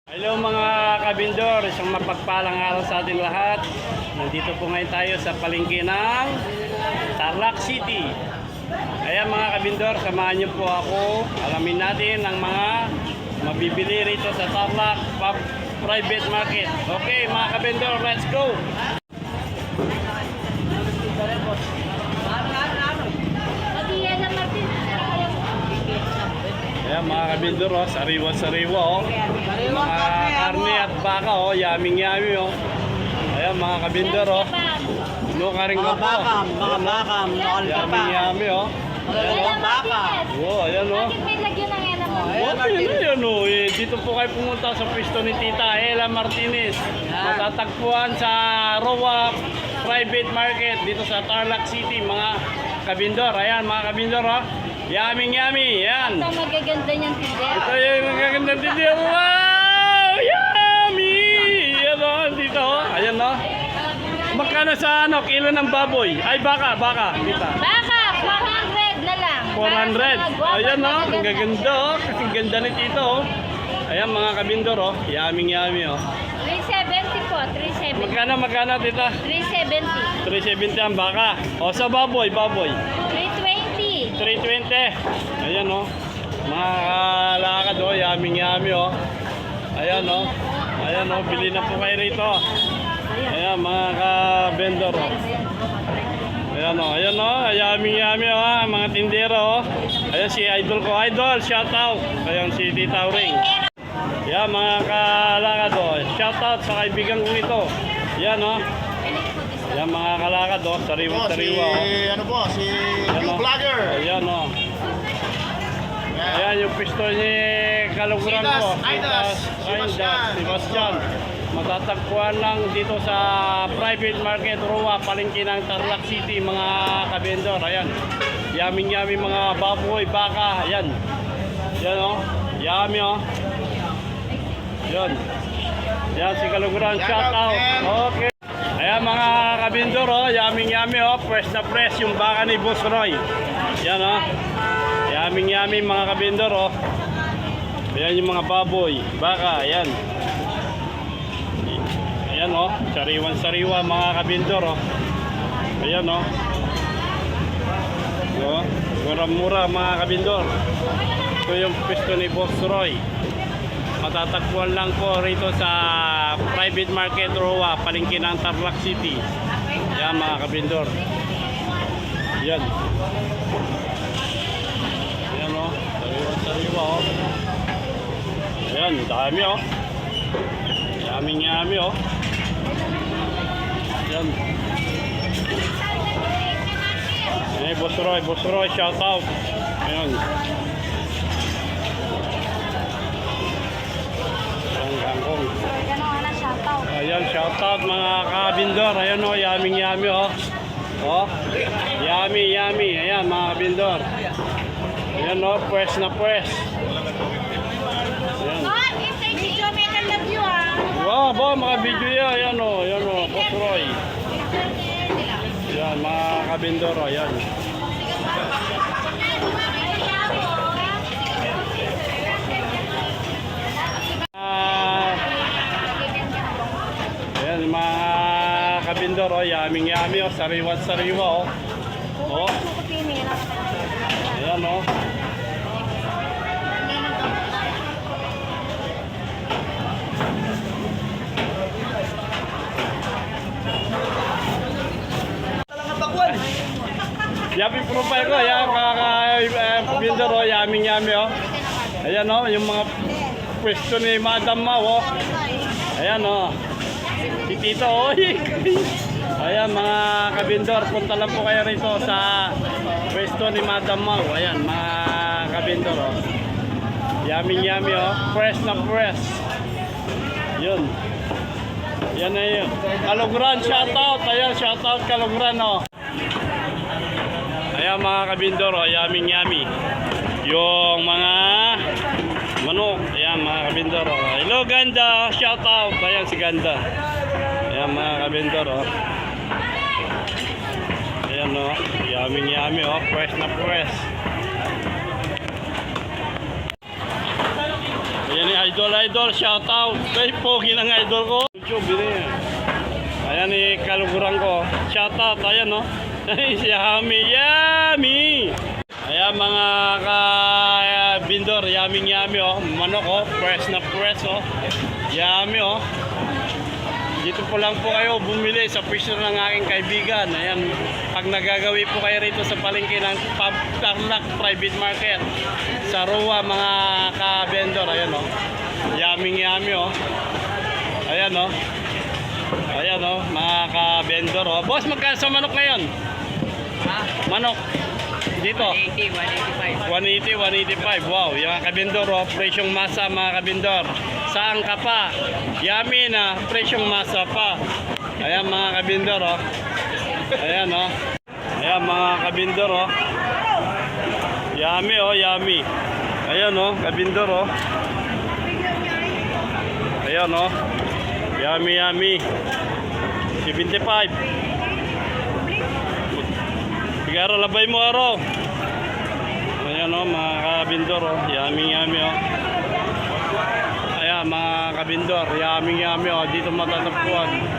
Hello mga kabindor, isang mapagpalang araw sa ating lahat. Nandito po ngayon tayo sa palengke ng Tarlac City. Ayan mga kabindor, samahan niyo po ako. Alamin natin ang mga mabibili rito sa Tarlac Private Market. Okay mga kabindor, let's go! Ayan mga kabindor, oh, sariwa-sariwa oh. Mga karne at baka oh, yaming-yami oh. Ayan mga kabindor oh. Nukaring ko po. Mga baka, Yaming-yami oh. Ayan oh. baka. Oh, ayan oh. Bakit may lagyan ng Ella Oh, ayan oh. Eh, dito po kayo pumunta sa pwesto ni Tita Ella Martinez. Matatagpuan sa Roa Private Market dito sa Tarlac City mga kabindor. Ayan mga kabindor oh. Yaming-yami, yan. Ito magaganda niyang tindero. Ito yung magagandang tindero. Wow! Yummy! Yan o, dito o. Ayan o. Magkano sa ano, kilo ng baboy? Ay, baka. Dita. Baka, 400 na lang. 400. Ayan o, ang gaganda o. Kasing ganda ni Tito o. Ayan mga kabindor o. Yaming-yami o. 370 po, 370. Magkano Tita? 370. 370 ang baka. O sa baboy. 320. 320. Ayan o. Mga kalakad o. Yaming-yami o. Ayan o. Ayan o. Bili na po kayo rito. Ayan mga ka-vendor o. Ayan o. Ayan o. Yaming-yami o. Mga tindero o. Ayan si idol ko. Idol, shout out. Ayan si Tita Uring. Ayan mga kalakad o. Shout out sa kaibigan ko ito. Ayan o. Ayan mga kalakad o. Sariwa-sariwa o. Ano po, si Ayan, vlogger. Ayan o. Ayan yung pisto ni kaluguran ko. Sebastian. Matatagpuan lang dito sa private market Roa, palengke ng Tarlac City mga kabendor. Ayan. Yaming-yami mga baboy, baka. Ayan. Ayan o. Yami o. Ayan. Ayan si kaluguran. Shout out. Okay. Ayan mga kabindor oh, yaming-yami oh, fresh na fresh yung baka ni Boss Roy. Yan oh. Yaming-yami mga kabindor oh. Ayan yung mga baboy, baka, ayan. Ayan oh, sariwan-sariwa mga kabindor oh. Ayan oh. Oh, mura-mura mga kabindor. Ito yung pwesto ni Boss Roy. Matatagpuan lang po rito sa private market Roa, palengke ng Tarlac City. Yan mga kabindor. Yan. Yan o. Sariwa o. Yan, dami o. Yaming-yami o. Yan. Hey, Boss Roy, shout out. Ayan. Ayan, shoutout mga kabindor. Ayan o, yaming-yami o. O, yummy. Ayan mga kabindor. Ayan o, pwes na pwes. Ayan. Wow, ba, mga video yan. Ayan o, Boss Roy. Ayan, mga kabindor o. Ayan. Mga kabindor oh, yaming-yami oh, sariwa-sariwa oh. Oh. Ayan oh. Yapi profile ko, ayan kabindor oh, yaming-yami oh. Ayan oh, yung mga pwesto ni Madam Mau oh. Ayan oh. Si Tito Oy. Ayan mga kabindor, punta lang po kayo rito sa pwesto ni Madam Mau. Ayan mga kabindor oh. Yaming-yami oh, fresh na fresh. Yun. Yan na yun. Kaluguran, shout out. Ayan, shout out Kaluguran oh. Ayan mga kabindor oh, yaming-yami. Yung mga manok. Ayan mga kabindor oh. Hello Ganda, shout out. Ayan si Ganda. Ayan mga kabindor oh. Ayan oh, yaming-yami oh, fresh na fresh. Ayan idol, shout out. Ay, pogi ng idol ko. YouTube, bili. Ayan kaluguran ko. Shout out, ayan no. Ay, si Yummy. Ayan mga ka-bindor, yummy oh. Manok oh, fresh na fresh oh. Yummy oh. Dito po lang po kayo bumili sa pwesto ng aking kaibigan. Ayan, pag nagagawi po kayo rito sa palengke ng Tarlac Private Market sa Roa mga ka-vendor, ayan oh. Yummy oh. Ayan oh. Ayan oh, mga ka-vendor oh. Boss, magkano sa manok ngayon? Manok. Dito. 185. 185. Wow, yung kabindor oh, presyong masa mga kabindor. Saan ka pa? Yummy na, presyong masa pa. Ayan mga kabindor oh. Ayan oh. Ayan mga kabindor oh. Yummy oh, yummy. Ayan oh, kabindor oh. Ayan oh. Yummy. 75. Sigara labay mo araw. Ayan o mga kabindor o. Yummy o. Ayan mga kabindor. Yummy o. Dito matatagpuan.